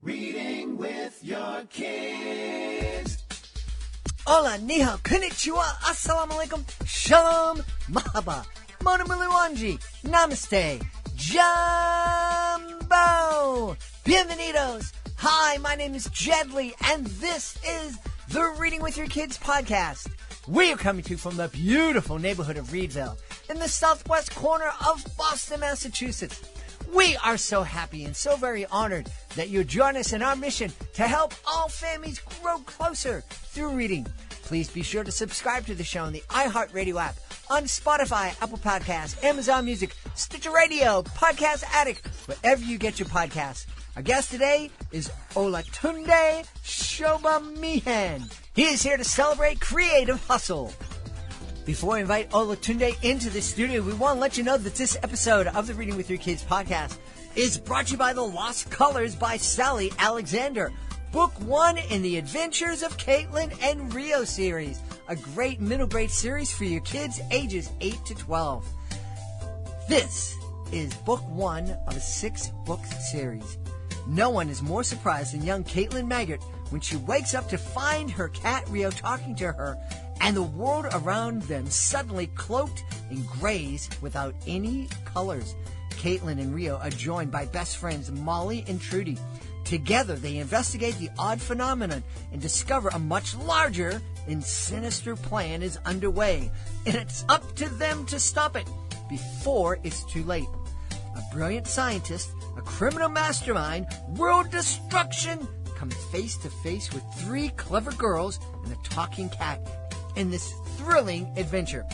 Reading with your kids. Hola, ni hao, konnichiwa, assalamu alaikum, shalom, mahaba, mono miliwanji, namaste, jumbo, bienvenidos. Hi, my name is Jedley, and this is the Reading with Your Kids podcast. We are coming to you from the beautiful neighborhood of Reedville, in the southwest corner of Boston, Massachusetts. We are so happy and so very honored that you join us in our mission to help all families grow closer through reading. Please be sure to subscribe to the show on the iHeartRadio app, on Spotify, Apple Podcasts, Amazon Music, Stitcher Radio, Podcast Addict, wherever you get your podcasts. Our guest today is Olatunde Sobomehin. He is here to celebrate creative hustle. Before I invite Olatunde into the studio, we want to let you know that this episode of the Reading with Your Kids podcast is brought to you by The Lost Colors by Sally Alexander, Book 1 in the Adventures of Caitlin and Rio series, a great middle grade series for your kids ages 8 to 12. This is Book 1 of a 6-book series. No one is more surprised than young Caitlin Maggart when she wakes up to find her cat Rio talking to her and the world around them suddenly cloaked in grays without any colors. Caitlin and Rio are joined by best friends Molly and Trudy. Together, they investigate the odd phenomenon and discover a much larger and sinister plan is underway, and it's up to them to stop it before it's too late. A brilliant scientist, a criminal mastermind, world destruction come face to face with 3 clever girls and a talking cat in this thrilling adventure.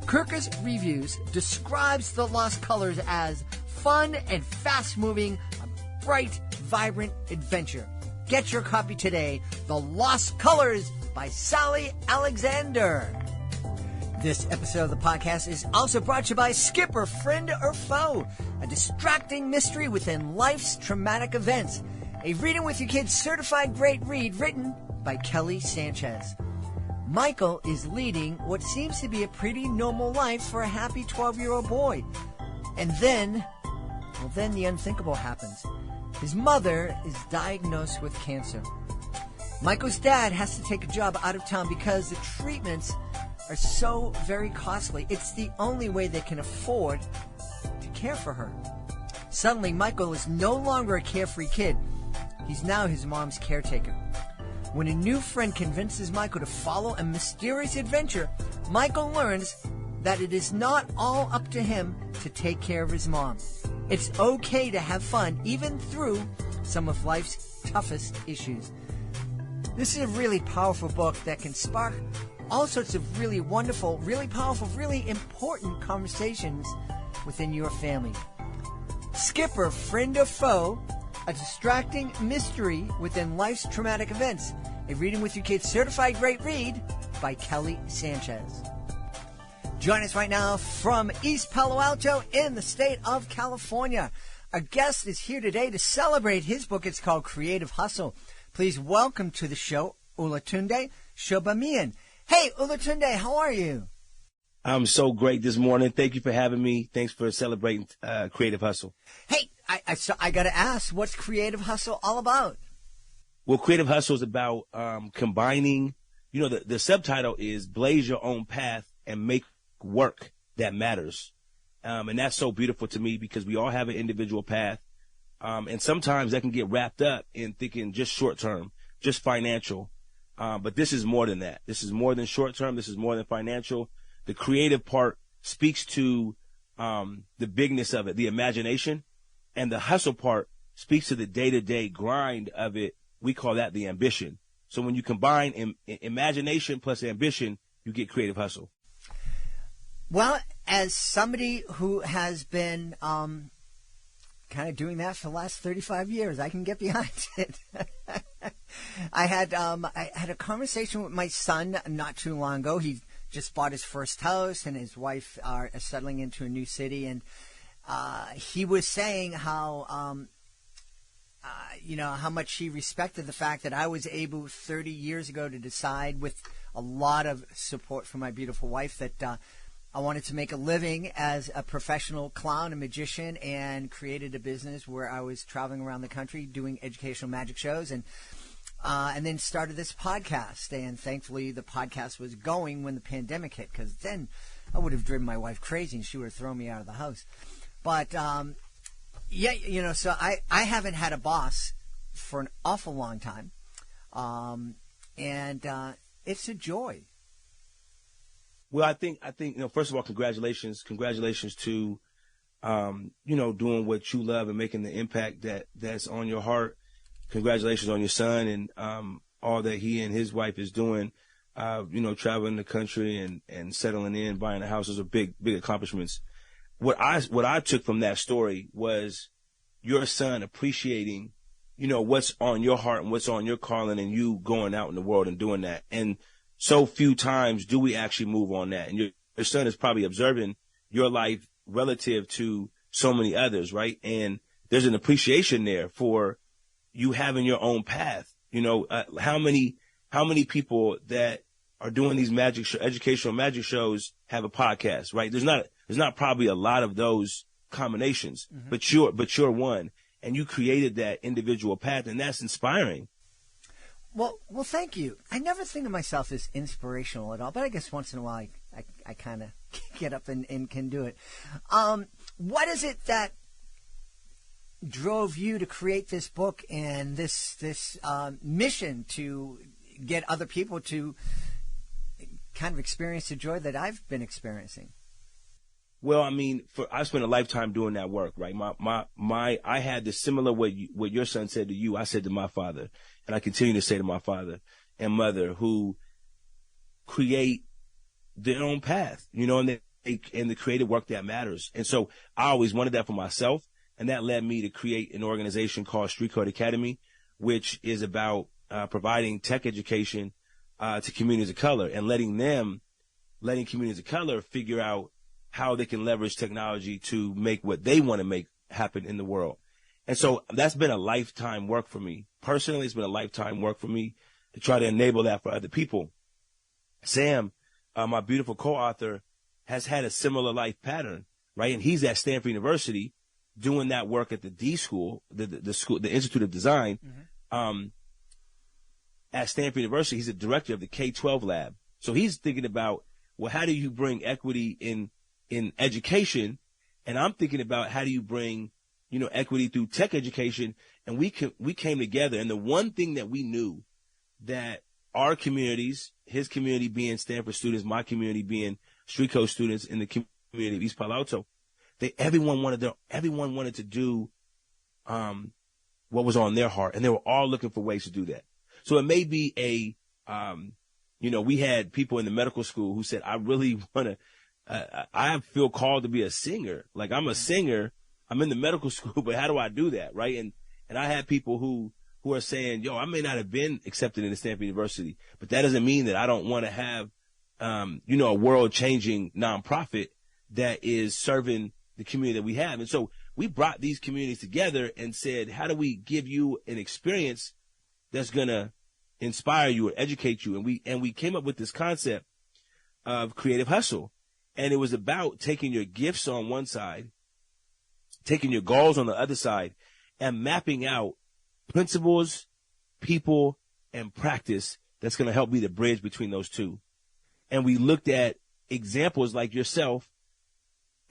Kirkus Reviews describes The Lost Colors as fun and fast-moving, a bright, vibrant adventure. Get your copy today, The Lost Colors by Sally Alexander. This episode of the podcast is also brought to you by Skipper, Friend or Foe, a distracting mystery within life's traumatic events. A Reading with Your Kids certified great read written by Kelly Sanchez. Michael is leading what seems to be a pretty normal life for a happy 12-year-old boy. And then the unthinkable happens. His mother is diagnosed with cancer. Michael's dad has to take a job out of town because the treatments are so very costly. It's the only way they can afford to care for her. Suddenly, Michael is no longer a carefree kid. He's now his mom's caretaker. When a new friend convinces Michael to follow a mysterious adventure, Michael learns that it is not all up to him to take care of his mom. It's okay to have fun, even through some of life's toughest issues. This is a really powerful book that can spark all sorts of really wonderful, really powerful, really important conversations within your family. Skipper, Friend or Foe, a distracting mystery within life's traumatic events. A Reading with Your Kids certified great read by Kelly Sanchez. Join us right now from East Palo Alto in the state of California. Our guest is here today to celebrate his book. It's called Creative Hustle. Please welcome to the show, Olatunde Sobomehin. Hey, Olatunde, how are you? I'm so great this morning. Thank you for having me. Thanks for celebrating Creative Hustle. Hey, I got to ask, what's Creative Hustle all about? Well, Creative Hustle is about combining, the subtitle is Blaze Your Own Path and Make Work That Matters. And that's so beautiful to me because we all have an individual path. And sometimes that can get wrapped up in thinking just short term, just financial. But this is more than that. This is more than short term. This is more than financial. The creative part speaks to the bigness of it, the imagination, and the hustle part speaks to the day-to-day grind of it. We call that the ambition. So when you combine imagination plus ambition, you get creative hustle. Well, as somebody who has been kind of doing that for the last 35 years, I can get behind it. I had a conversation with my son not too long ago. He just bought his first house, and his wife are settling into a new city, and he was saying how how much he respected the fact that I was able 30 years ago to decide, with a lot of support from my beautiful wife, that I wanted to make a living as a professional clown and magician, and created a business where I was traveling around the country doing educational magic shows, and then started this podcast. And thankfully, the podcast was going when the pandemic hit, because then I would have driven my wife crazy and she would have thrown me out of the house. But yeah, you know, so I haven't had a boss for an awful long time, and it's a joy. Well, I think, you know, first of all, congratulations to, you know, doing what you love and making the impact that's on your heart. Congratulations on your son and, all that he and his wife is doing, you know, traveling the country and settling in, buying a house. Those are big accomplishments. What I took from that story was your son appreciating, you know, what's on your heart and what's on your calling, and you going out in the world and doing that. And so few times do we actually move on that. And your son is probably observing your life relative to so many others, right? And there's an appreciation there for you having your own path. You know, how many people that are doing these educational magic shows have a podcast, right? There's not probably a lot of those combinations, but you're one, and you created that individual path, and that's inspiring. Well, thank you. I never think of myself as inspirational at all, but I guess once in a while I kind of get up and can do it. What is it that drove you to create this book and this mission to get other people to kind of experience the joy that I've been experiencing? Well, I mean, I spent a lifetime doing that work, right? I had the similar what your son said to you, I said to my father, and I continue to say to my father and mother, who create their own path, you know, and the creative work that matters. And so I always wanted that for myself, and that led me to create an organization called Street Code Academy, which is about providing tech education to communities of color, and letting communities of color figure out how they can leverage technology to make what they want to make happen in the world. And so that's been a lifetime work for me. Personally, it's been a lifetime work for me to try to enable that for other people. Sam, my beautiful co-author, has had a similar life pattern, right? And he's at Stanford University doing that work at the D.school, the school, the Institute of Design. At Stanford University, he's the director of the K-12 lab. So he's thinking about, well, how do you bring equity in education? And I'm thinking about, how do you bring, you know, equity through tech education? And we came together. And the one thing that we knew, that our communities, his community being Stanford students, my community being Street Code students in the community of East Palo Alto, everyone wanted to do, what was on their heart. And they were all looking for ways to do that. So it may be you know, we had people in the medical school who said, I really want to, I feel called to be a singer. Like, I'm a singer. I'm in the medical school, but how do I do that? Right. And I had people who are saying, yo, I may not have been accepted into Stanford University, but that doesn't mean that I don't want to have, you know, a world changing nonprofit that is serving the community that we have. And so we brought these communities together and said, how do we give you an experience that's going to inspire you or educate you? And we came up with this concept of creative hustle. And it was about taking your gifts on one side, taking your goals on the other side, and mapping out principles, people, and practice that's going to help be the bridge between those two. And we looked at examples like yourself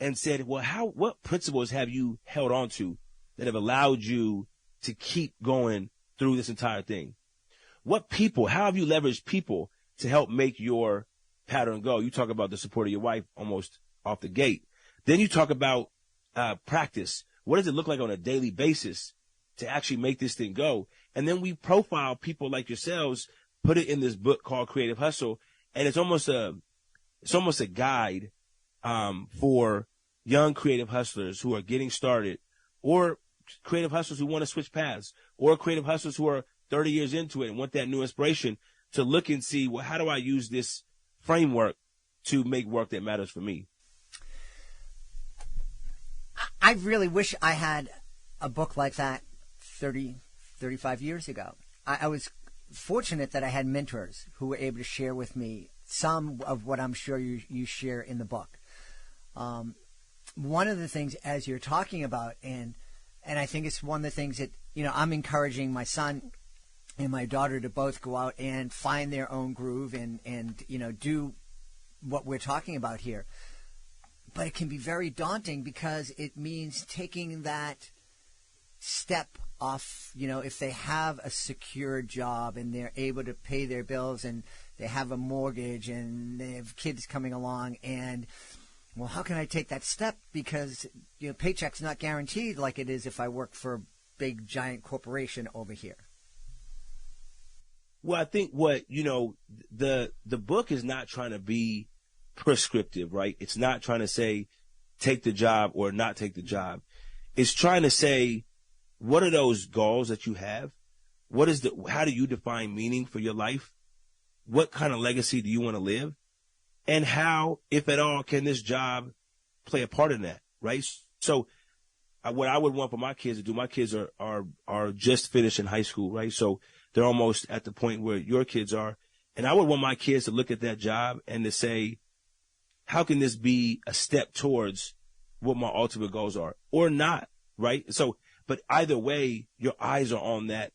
and said, well, what principles have you held on to that have allowed you to keep going through this entire thing? How have you leveraged people to help make your pattern go? You talk about the support of your wife almost off the gate. Then you talk about practice. What does it look like on a daily basis to actually make this thing go? And then we profile people like yourselves, put it in this book called Creative Hustle, and it's almost a guide for young creative hustlers who are getting started, or creative hustlers who want to switch paths, or creative hustlers who are 30 years into it and want that new inspiration to look and see, well, how do I use this framework to make work that matters for me? I really wish I had a book like that 35 years ago. I was fortunate that I had mentors who were able to share with me some of what I'm sure you share in the book. one of the things as you're talking about, and I think it's one of the things that, I'm encouraging my son and my daughter to both go out and find their own groove and do what we're talking about here. But it can be very daunting because it means taking that step off, if they have a secure job and they're able to pay their bills and they have a mortgage and they have kids coming along, and well, how can I take that step? Because paycheck's not guaranteed like it is if I work for a big giant corporation over here. Well, I think the book is not trying to be prescriptive, right? It's not trying to say take the job or not take the job. It's trying to say, what are those goals that you have? How do you define meaning for your life? What kind of legacy do you want to live? And how, if at all, can this job play a part in that, right? So what I would want for my kids to do, my kids are just finishing high school, right? So they're almost at the point where your kids are. And I would want my kids to look at that job and to say, how can this be a step towards what my ultimate goals are or not, right? So, but either way, your eyes are on that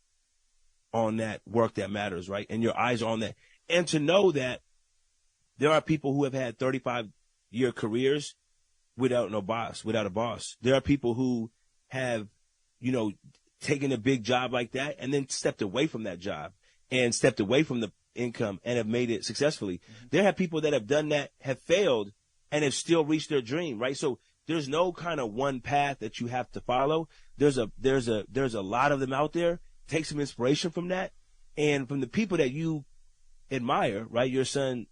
work that matters, right? And your eyes are on that. And to know that there are people who have had 35-year careers without a boss. There are people who have, taken a big job like that and then stepped away from that job and stepped away from the income and have made it successfully. Mm-hmm. There have people that have done that, have failed, and have still reached their dream, right? So there's no kind of one path that you have to follow. There's a lot of them out there. Take some inspiration from that and from the people that you admire, right? Your son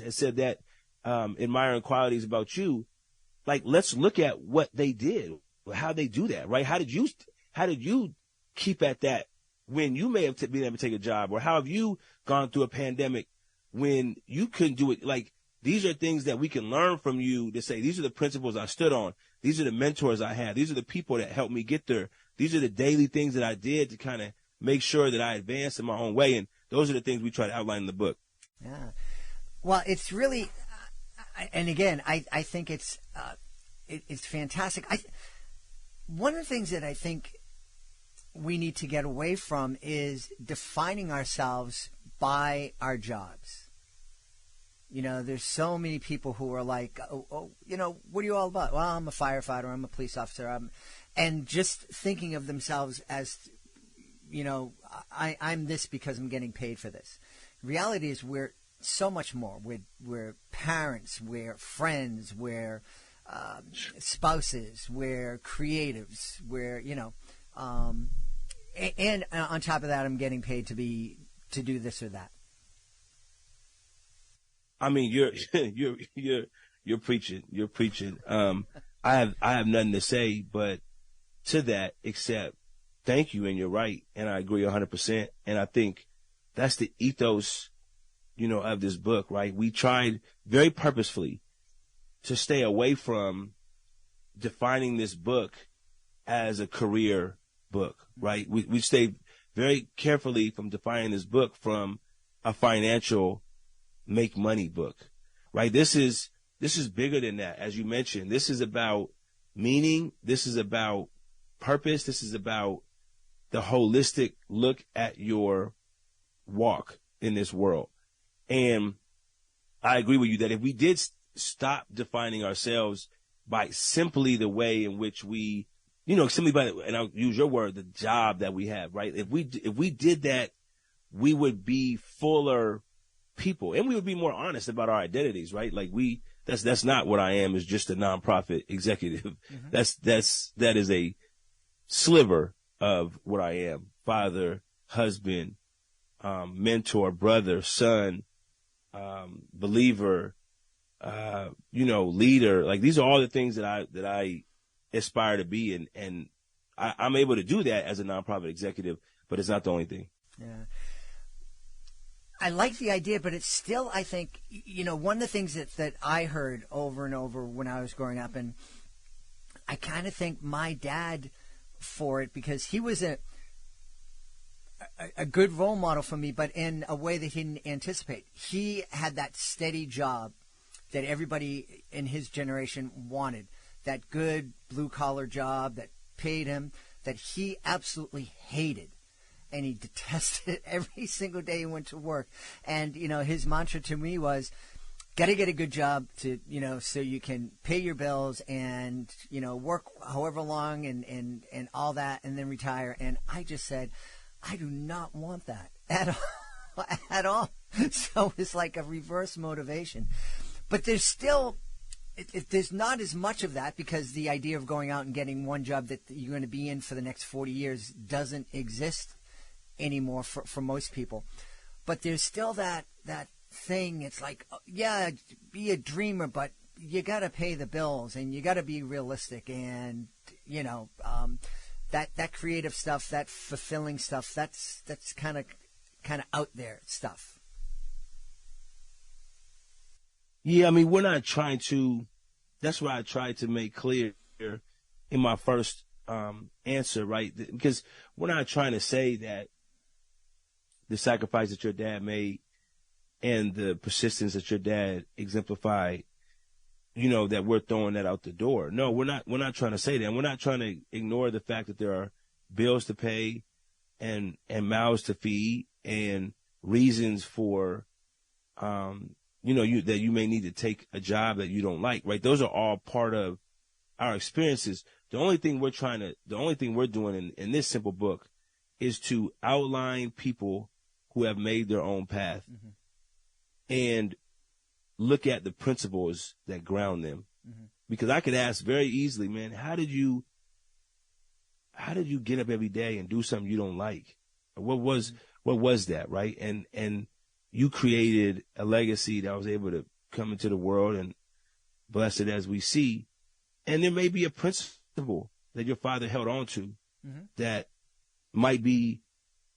has said that, admiring qualities about you. Like, let's look at what they did, how they do that, right? How did you keep at that when you may have been able to take a job, or how have you gone through a pandemic when you couldn't do it? Like, these are things that we can learn from you to say, these are the principles I stood on. These are the mentors I had. These are the people that helped me get there. These are the daily things that I did to kind of make sure that I advanced in my own way. And those are the things we try to outline in the book. Yeah. Well, it's really, and again, I think it's fantastic. One of the things that I think we need to get away from is defining ourselves by our jobs. There's so many people who are like, what are you all about? Well, I'm a firefighter, I'm a police officer, and just thinking of themselves as, I'm this because I'm getting paid for this. Reality is we're so much more. We're parents, we're friends, we're spouses, we're creatives, we're, and on top of that, I'm getting paid to do this or that. I mean, you're preaching. You're preaching. I have nothing to say, but to that, except thank you. And you're right. And I agree 100%. And I think that's the ethos, of this book, right? We tried very purposefully to stay away from defining this book as a career book, right? We stayed very carefully from defining this book from a financial make money book, right? This is bigger than that. As you mentioned, this is about meaning. This is about purpose. This is about the holistic look at your walk in this world. And I agree with you that if we did stop defining ourselves by simply the way in which we, simply by, and I'll use your word, the job that we have, right? If we did that, we would be fuller people, and we would be more honest about our identities, right? Like that's not what I am, is just a nonprofit executive. Mm-hmm. That is a sliver of what I am: father, husband, mentor, brother, son, believer, leader. Like, these are all the things that I aspire to be, and I'm able to do that as a nonprofit executive, but it's not the only thing. Yeah. I like the idea, but it's still, I think, one of the things that I heard over and over when I was growing up, and I kind of thank my dad for it, because he was a good role model for me, but in a way that he didn't anticipate. He had that steady job that everybody in his generation wanted, that good blue-collar job that paid him, that he absolutely hated. And he detested it every single day he went to work. And, his mantra to me was, got to get a good job to, so you can pay your bills and, work however long and all that and then retire. And I just said, I do not want that at all. At all. So it's like a reverse motivation. But there's still, there's not as much of that because the idea of going out and getting one job that you're going to be in for the next 40 years doesn't exist anymore for most people. But there's still that thing. It's like, yeah, be a dreamer, but you got to pay the bills and you got to be realistic. And, that creative stuff, that fulfilling stuff, that's kind of out there stuff. Yeah, I mean, we're not trying to, that's what I tried to make clear in my first answer, right? Because we're not trying to say that the sacrifice that your dad made and the persistence that your dad exemplified, that we're throwing that out the door. No, we're not trying to say that. And we're not trying to ignore the fact that there are bills to pay and mouths to feed and reasons for, that you may need to take a job that you don't like, right? Those are all part of our experiences. The only thing we're doing in this simple book is to outline people who have made their own path and look at the principles that ground them. Because I could ask very easily, man, how did you get up every day and do something you don't like? What was that, right? And you created a legacy that was able to come into the world and bless it as we see. And there may be a principle that your father held on to that might be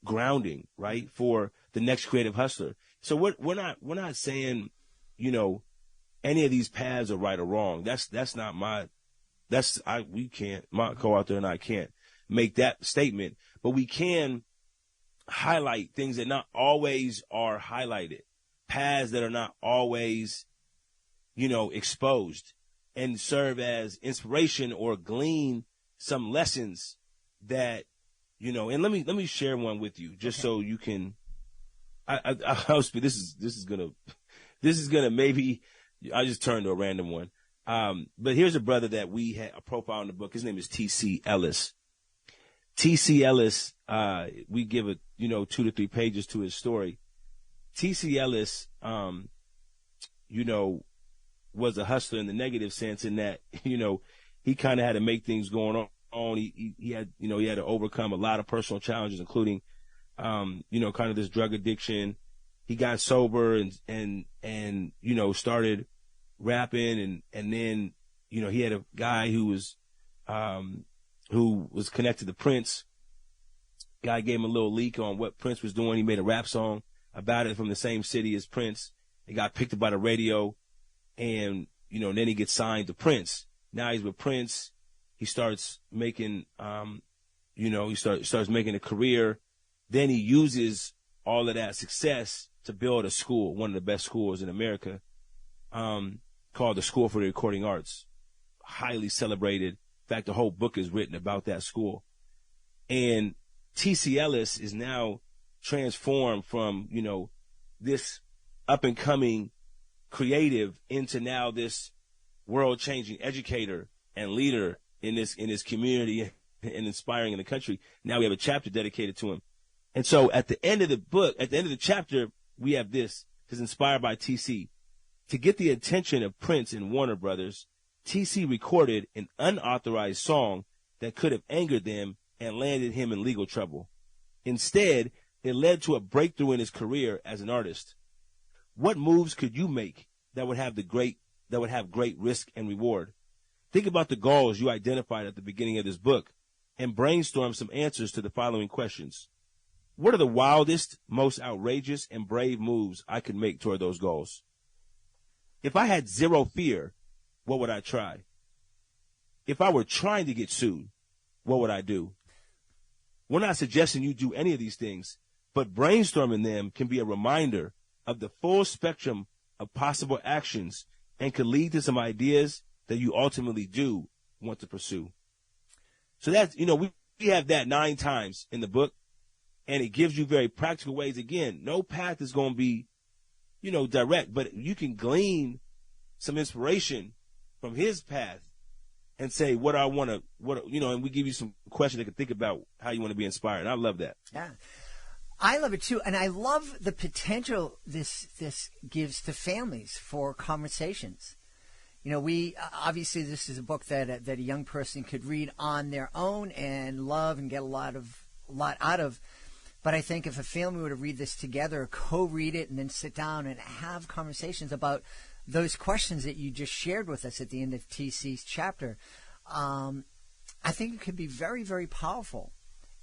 grounding, right, for the next creative hustler. So we're not saying, any of these paths are right or wrong. That's not my, my co-author and I can't make that statement, but we can highlight things that not always are highlighted, paths that are not always, exposed, and serve as inspiration or glean some lessons that, and let me share one with you just so you can, this is gonna maybe, I just turned to a random one. But here's a brother that we had a profile in the book. His name is T.C. Ellis. T.C. Ellis, we give it, 2 to 3 pages to his story. T.C. Ellis, was a hustler in the negative sense in that, he kind of had to make things going on. He had, he had to overcome a lot of personal challenges, including, kind of this drug addiction. He got sober and, started rapping and then, he had a guy who was connected to Prince. Guy gave him a little leak on what Prince was doing. He made a rap song about it from the same city as Prince. It got picked up by the radio and, then he gets signed to Prince. Now he's with Prince. He starts making, he starts making a career. Then he uses all of that success to build a school, one of the best schools in America, called the School for the Recording Arts. Highly celebrated. In fact, the whole book is written about that school. And T.C. Ellis is now transformed from, this up-and-coming creative into now this world-changing educator and leader in this community and inspiring in the country. Now we have a chapter dedicated to him. And so at the end of the book, at the end of the chapter, we have this is inspired by T.C. To get the attention of Prince and Warner Brothers, T.C. recorded an unauthorized song that could have angered them and landed him in legal trouble. Instead, it led to a breakthrough in his career as an artist. What moves could you make that would have great risk and reward? Think about the goals you identified at the beginning of this book and brainstorm some answers to the following questions. What are the wildest, most outrageous, and brave moves I could make toward those goals? If I had zero fear, what would I try? If I were trying to get sued, what would I do? We're not suggesting you do any of these things, but brainstorming them can be a reminder of the full spectrum of possible actions and could lead to some ideas that you ultimately do want to pursue. So that's, we have that 9 times in the book, and it gives you very practical ways. Again, no path is going to be, direct, but you can glean some inspiration from his path and say, what I want to, and we give you some questions that can think about how you want to be inspired. I love that. Yeah. I love it too. And I love the potential this gives to families for conversations. We obviously this is a book that a young person could read on their own and love and get a lot out of. But I think if a family were to read this together, co-read it, and then sit down and have conversations about those questions that you just shared with us at the end of TC's chapter, I think it could be very, very powerful.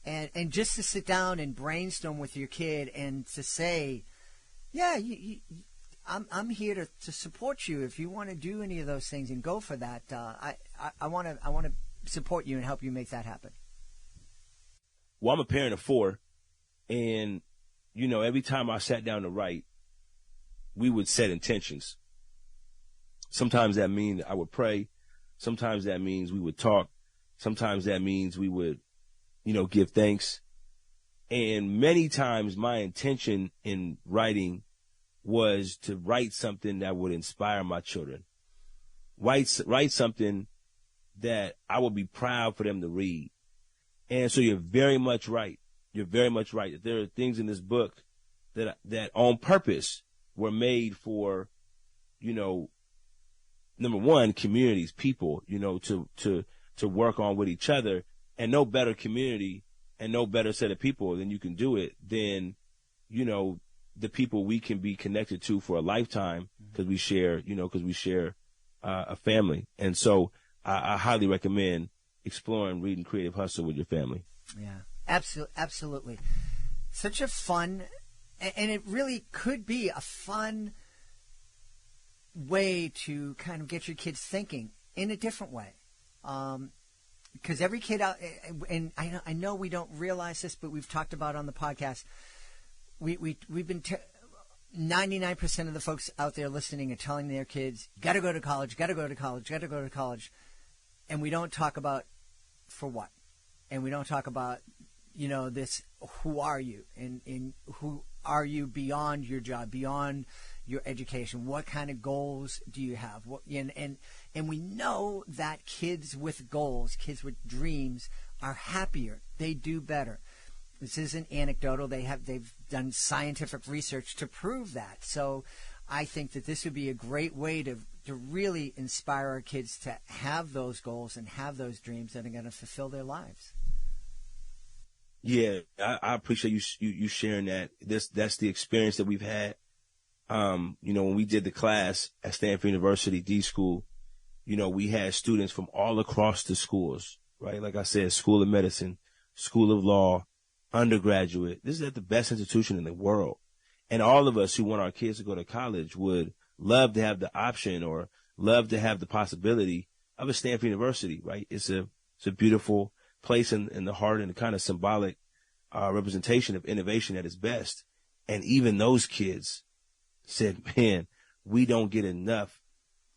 And just to sit down and brainstorm with your kid and to say, yeah, I'm here to support you if you want to do any of those things and go for that. I want to support you and help you make that happen. Well, I'm a parent of 4, and every time I sat down to write, we would set intentions. Sometimes that means I would pray. Sometimes that means we would talk. Sometimes that means we would, give thanks. And many times my intention in writing was to write something that would inspire my children. Write something that I would be proud for them to read. And so you're very much right. You're very much right. There are things in this book that on purpose were made for, number one, communities, people, to work on with each other, and no better community and no better set of people than you can do it than, the people we can be connected to for a lifetime because we share, a family. And so I highly recommend exploring Reading Creative Hustle with your family. Yeah, absolutely. Such a fun, and it really could be a fun way to kind of get your kids thinking in a different way. Because every kid out, and I know we don't realize this, but we've talked about on the podcast, we've been 99% of the folks out there listening are telling their kids, got to go to college, got to go to college, got to go to college. And we don't talk about for what. And we don't talk about, this, who are you? And who are you beyond your job, beyond your education? What kind of goals do you have? And we know that kids with goals, kids with dreams are happier. They do better. This isn't anecdotal. They've done scientific research to prove that. So I think that this would be a great way to really inspire our kids to have those goals and have those dreams that are going to fulfill their lives. Yeah, I appreciate you sharing that. That's the experience that we've had. When we did the class at Stanford University, D.school, we had students from all across the schools, right? Like I said, School of Medicine, School of Law, undergraduate. This is at the best institution in the world. And all of us who want our kids to go to college would love to have the option or love to have the possibility of a Stanford University, right? It's a beautiful place in the heart and the kind of symbolic representation of innovation at its best. And even those kids said, man, we don't get enough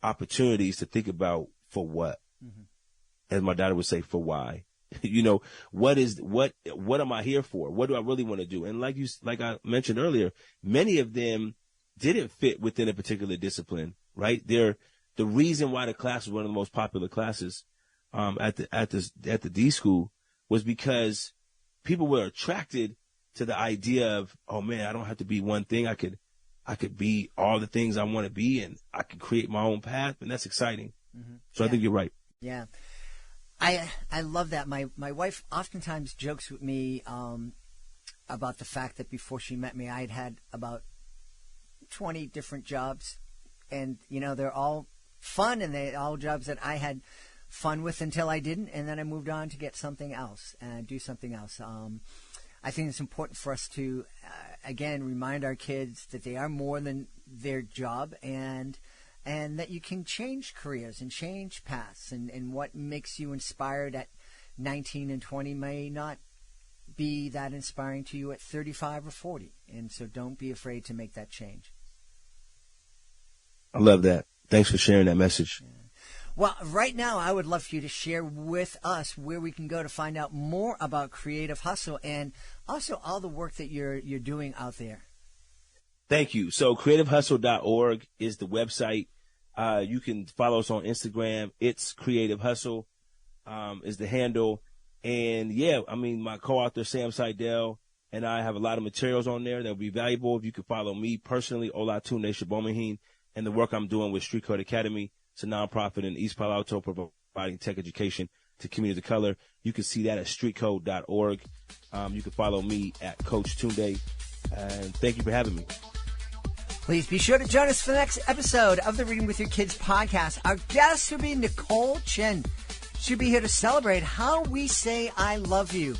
opportunities to think about for what, as my daughter would say, for why. What am I here for? What do I really want to do? And like I mentioned earlier, many of them didn't fit within a particular discipline, right? The reason why the class was one of the most popular classes, at the D.school was because people were attracted to the idea of, oh man, I don't have to be one thing. I could be all the things I want to be, and I can create my own path, and that's exciting. So I think you're right. Yeah. I love that. My wife oftentimes jokes with me about the fact that before she met me, I had about 20 different jobs, and they're all fun, and they're all jobs that I had fun with until I didn't, and then I moved on to get something else and do something else. I think it's important for us to again remind our kids that they are more than their job, and that you can change careers and change paths, and what makes you inspired at 19 and 20 may not be that inspiring to you at 35 or 40. And so don't be afraid to make that change. I love that. Thanks for sharing that message. Well, right now, I would love for you to share with us where we can go to find out more about Creative Hustle and also all the work that you're doing out there. Thank you. So creativehustle.org is the website. You can follow us on Instagram. It's Creative Hustle is the handle. And, yeah, I mean, my co-author, Sam Seidel, and I have a lot of materials on there that will be valuable. If you can follow me personally, Olatunde Sobomehin, and the work I'm doing with Street Code Academy. It's a nonprofit in East Palo Alto providing tech education to communities of color. You can see that at streetcode.org. You can follow me at Coach Tunde. And thank you for having me. Please be sure to join us for the next episode of the Reading with Your Kids podcast. Our guest will be Nicole Chin. She'll be here to celebrate how we say I love you.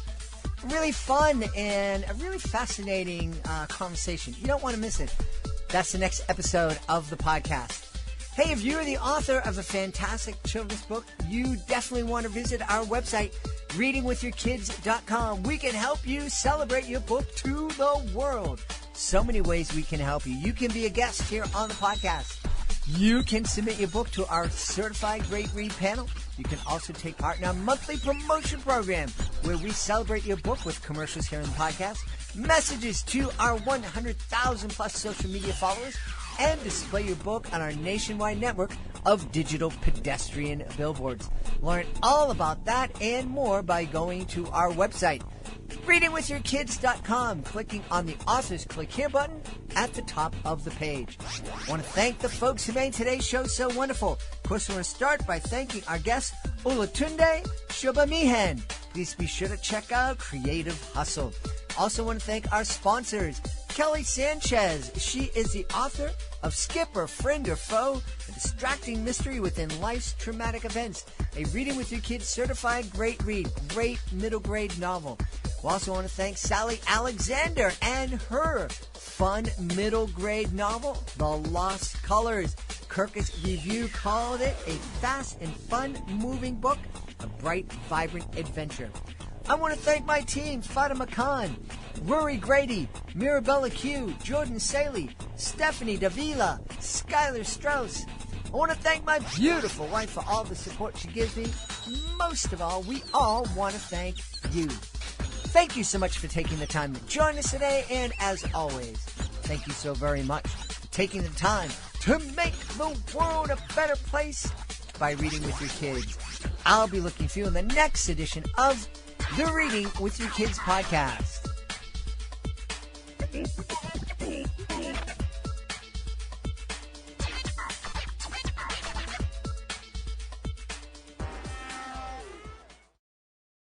Really fun and a really fascinating conversation. You don't want to miss it. That's the next episode of the podcast. Hey, if you're the author of a fantastic children's book, you definitely want to visit our website, readingwithyourkids.com. We can help you celebrate your book to the world. So many ways we can help you. You can be a guest here on the podcast. You can submit your book to our Certified Great Read panel. You can also take part in our monthly promotion program where we celebrate your book with commercials here in the podcast, messages to our 100,000 plus social media followers, and display your book on our nationwide network of digital pedestrian billboards. Learn all about that and more by going to our website, readingwithyourkids.com, clicking on the Authors Click Here button at the top of the page. I want to thank the folks who made today's show so wonderful. Of course, I want to start by thanking our guest, Olatunde Sobomehin. Please be sure to check out Creative Hustle. Also want to thank our sponsors, Kelly Sanchez. She is the author of Skip or Friend or Foe, a distracting mystery within life's traumatic events. A Reading with Your Kids certified great read, great middle grade novel. We also want to thank Sally Alexander and her fun middle grade novel, The Lost Colors. Kirkus Review called it a fast and fun moving book, a bright, vibrant adventure. I want to thank my team, Fatima Khan, Rory Grady, Mirabella Q, Jordan Saley, Stephanie Davila, Skylar Strauss. I want to thank my beautiful wife for all the support she gives me. Most of all, we all want to thank you. Thank you so much for taking the time to join us today, and as always, thank you so very much for taking the time to make the world a better place by reading with your kids. I'll be looking for you in the next edition of the Reading with Your Kids podcast.